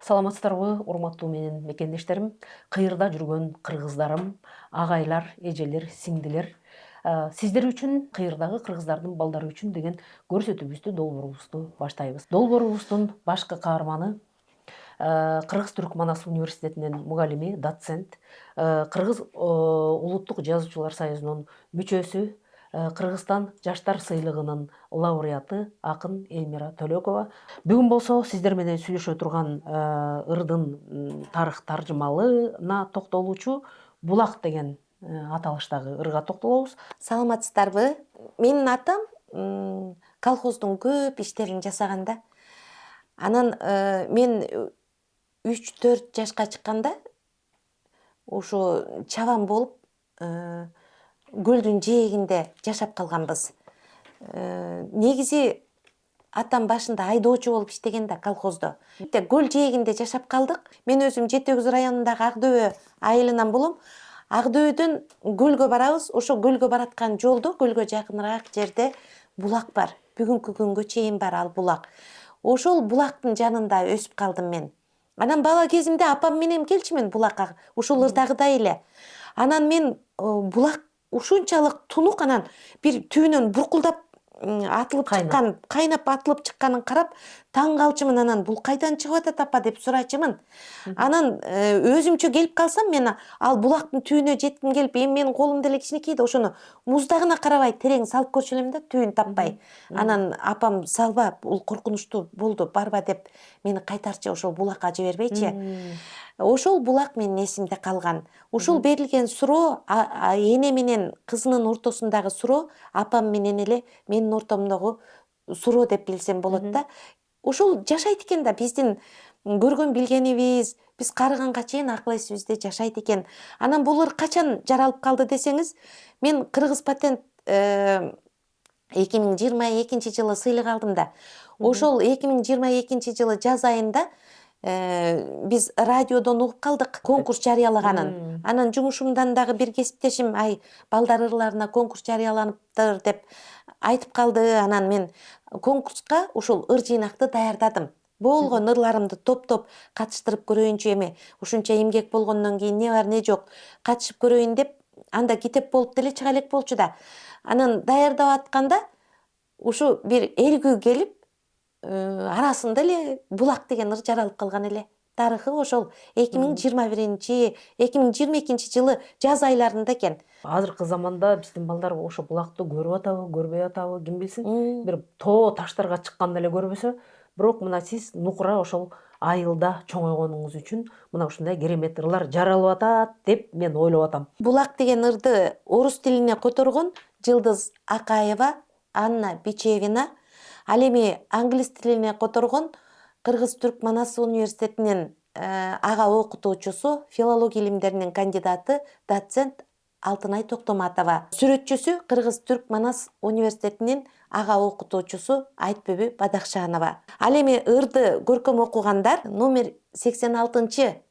Саламатсыздарбы, урматтуу менин мекендештерим, кыйырда жүргөн кыргыздарым, агайлар, эжелер, сиңдилер. Сиздер үчүн, кыйырдагы кыргыздардын балдары үчүн деген көрсөтүүбүздү, долбоорубузду баштайбыз. Долбоорубуздун башкы каарманы Кыргыз-Түрк Манас университетинин мугалими, доцент, Кыргыз улуттук жазуучулар союзунун мүчөсү, Кыргызстан жаштар сыйлыгынын лауреаты акын Элмира Төлөкова. Бүгүн болсо сиздер менен сүйлөшө турган ырдын тарых таржымалына токтолуучу Булак деген аталыштагы ырга токтолобуз. Саламатсыздарбы? Менин атам колхоздун көп иштерин жасаганда. Анан мен 3-4 жашка чыкканда ошо чабан болуп көлдүн жээгинде жашап калганбыз. Негизи атам башында айдоочу болуп иштеген да колхоздо. Көл жээгинде жашап калдык. Мен өзүм Жети Өгүз районундагы Акдөбө айылынан болом. Акдөбөдөн көлгө барабыз. Ошо көлгө бараткан жолдо, көлгө жакыныраак жерде булак бар. Бүгүнкү күнгө чейин бар ал булак. Ошол булактын жанында өсүп калдым мен. Анан бала кезимде апам менен келчүмүн булакка, ушул ырдагыдай эле. Анан мен булак ушунчалык тунук, анан бир түбүнөн буркулдап атылып чыккан, кайнап атылып чыкканын карап таң калчумун. Анан бул кайдан чыгып атат апа деп сурайчумун. Анан өзүмчө келип калсам, мен ал булактын түбүнө жетким келип, менин колум деле кичинекей да, ошону муздагына карабай терең салып көрчү элем да, түбүн таппай. Анан апам салба, бул коркунучтуу болду, барба деп мени кайтарчы, ошол булакка жибербейчи. Ошол булак менин эсимде калган. Ушул берилген суроо, эне менен кызынын ортосундагы суроо апам менен эле менин ортомдогу суроо деп билсем болот да. Ошол жашайт экен да, биздин көргөн билгенибиз, биз карыганга чейин акыл эсибизде жашайт экен. Анан бул ыр качан жаралып калды десеңиз, мен Кыргыз патент 2022 жылы сыйлык алдым да. Ошол 2022 жылы жаз айында биз радиодон угуп калдык конкурс жарыялаганын. Анан жумушумдан дагы бир кесиптешим, балдар ырларына конкурс жарыяланыптыр деп айтып калды. Анан мен конкурска ушул ыр жыйнакты даярдадым. Болгон ырларымды топ-топ катыштырып көрөйүнчү, эми ушунча эмгек болгондон кийин не бар не жок катышып көрөйүн деп, анда китеп болуп деле чыга элек болчу да. Анан даярдап атканда ушу бир элгүү келип, арасында эле булак деген ыр жаралып калган эле. Тарыхы ошол 2022 жылы жаз айларында экен. Азыркы заманда биздин балдар ошо булакты көрүп атабы, көрбөй атабы, ким билсин. Бир тоо таштарга чыкканда эле көрбөсө, бирок мына сиз нукура ошол айылда чоңойгонуңуз үчүн мына ушундай керемет ырлар жаралып атат деп мен ойлоп атам. Булак деген ырды орус тилине которгон Жылдыз Акаева, Анна Бичевина, ал эми англис тилине которгон Кыргыз-Түрк Манас университетинин ага окутуучусу, филология илимдеринин кандидаты, доцент Алтынай Токтоматова. Сүрөтчүсү Кыргыз-Түрк Манас университетинин ага окутуучусу Айтбүбү Бадакшанова. Ал эми ырды көркөм окугандар номер 86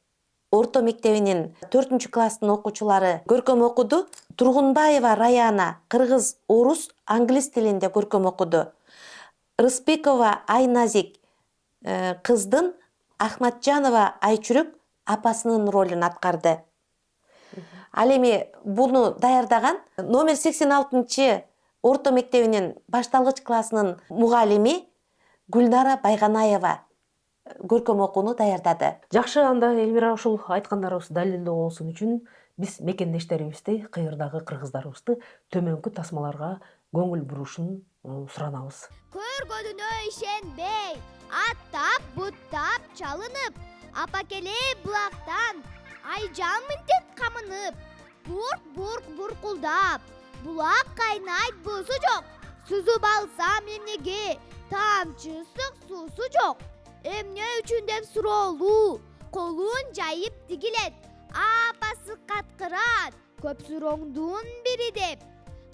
орто мектебинин 4-класстын окуучулары көркөм окуду. Тургунбаева Раяна кыргыз, орус, англис тилинде көркөм окуду. Рыспекова Айназик кыздын, Ахматжанова Айчүрөк апасынын ролун аткарды. Ал эми буну даярдаган номер 86 орто мектебинин башталгыч классынын мугалими Гүлнара Байганаева көркөм окууну даярдады. Жакшы, анда Элмира, ушул айткандарыбыз далилдөө болсун үчүн биз мекендештерибизди, кыйырдагы кыргыздарыбызды төмөнкү тасмаларга көңүл бурушун суранабыз. Көргөнүнө ишенбей, аттап, буттап, чалынып, апакеле булактан айжан мынтет камынып, бурк-бурк буркулдап, булак кайнайт, буусу жок, сузуп алсам эмнеге, тамчы ысык суусу жок. Эмне үчүн деп суроолу, колун жайып тигилет, апасы каткырат, көп сурооңдун бири деп.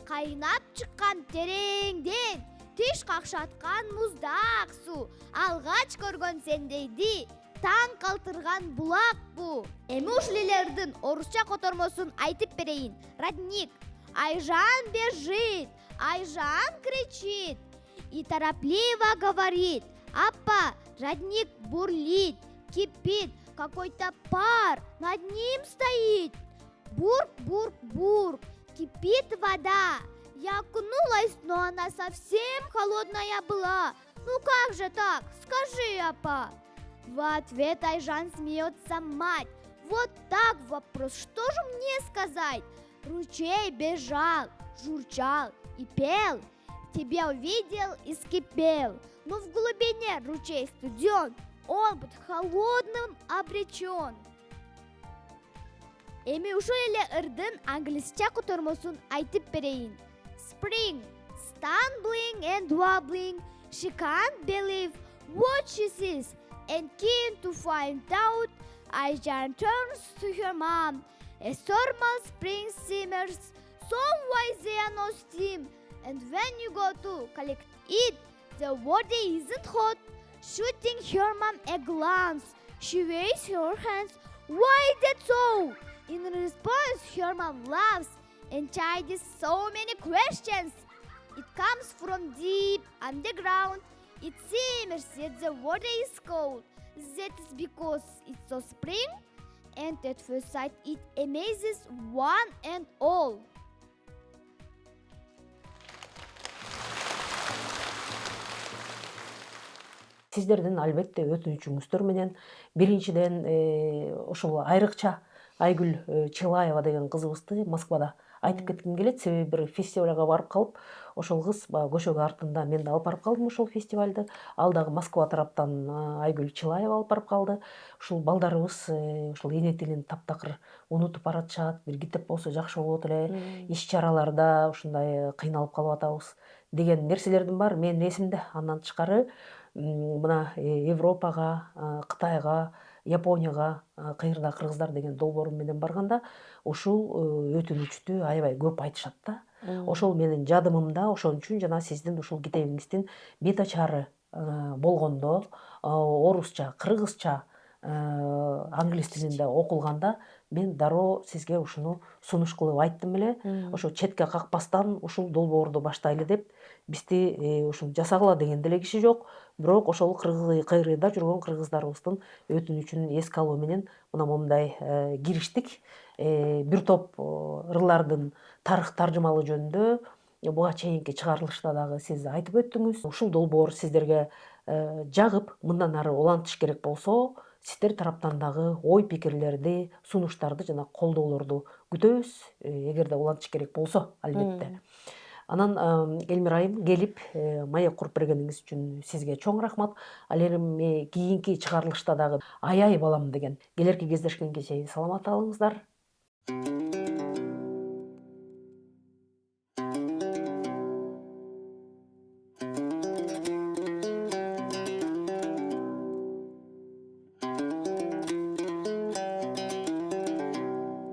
Кайнап чыккан тереңден, тиш какшаткан муздак суу, алгач көргөн сендейди, таң калтырган булак бу. Эми ушул элердин орусча котормосун айтып берейин. Родник. Айжан бежит, Айжан кричит и торопливо говорит: «Апа, родник бурлит, кипит, какой-то пар над ним стоит. Бурк, бурк, бурк, кипит вода. Я окунулась, но она совсем холодная была. Ну как же так? Скажи, апа. В ответ Айжан смеется мать. Вот так вопрос, что же мне сказать? Ручей бежал, журчал и пел. Тебя увидел и скипел. Но в глубине ручей студен, он будет холодным обречен. Эми ушул эле ырдын англисча котормосун айтып берейин. Spring, stumbling and wobbling, she can't believe what she sees, and keen to find out, Aijan turns to her mom. A thermal spring simmers, some why there no steam, and when you go to collect it, the water isn't hot. Shooting her mom a glance, she waves her hands. Why that so? In response, her mom laughs and chides so many questions. It comes from deep underground. It seems that the water is cold. That is because it's so spring, and at first sight it amazes one and all. Сиздердин албетте өтүнүчүңүздөр менен биринчиден ошол айрыкча Айгүл Чылаева деген кызыбызды Москвада айтып кетким келет. Себеби бир фестивалга барып калып, ошол кыз баягы көшөгө артында мен да алып барып калдым ошол фестивалды. Ал дагы Москва тараптан Айгүл Чылаева алып барып калды. Ушул балдарыбыз ушул эне тилин таптакыр унутуп баратышат. Бир китеп болсо жакшы болот эле. Иш чараларда ушундай кыйналып калып атабыз деген нерселердин баары менин эсимде. Андан тышкары мына Европага, Кытайга, Японияга, кыйырда кыргыздар деген долбоорум менен барганда ушул өтүнүчтү аябай көп айтышат да. Ошол менин жадымымда, ошон үчүн жана сиздин ушул китебиңиздин бет ачары болгондо, орусча, кыргызча, англис тилинде окулганда мен дароо сизге ушуну сунуш кылып айттым эле. Ошо четке какпастан ушул долбоорду баштайлы деп, бизди ушуну жасагыла деген деле киши жок. Бирок ошол кыйрыйда жүргөн кыргыздарыбыздын өтүнүчүн эске алуу менен мына момундай кириштик. Бир топ ырлардын тарых таржымалуу жөнүндө буга чейинки чыгарылышта дагы сиз айтып өттүңүз. Ушул долбоор сиздерге жагып, мындан ары улантыш керек болсо, сиздер тараптан дагы ой пикирлерди, сунуштарды жана колдоолорду күтөбүз. Эгерде улантыш керек болсо, албетте. Анан Элмира айым келип маек куруп бергениңиз үчүн сизге чоң рахмат. Ал эми кийинки чыгарылышта дагы аябай балам деген. Келерки кездешкенге чейин саламат калыңыздар.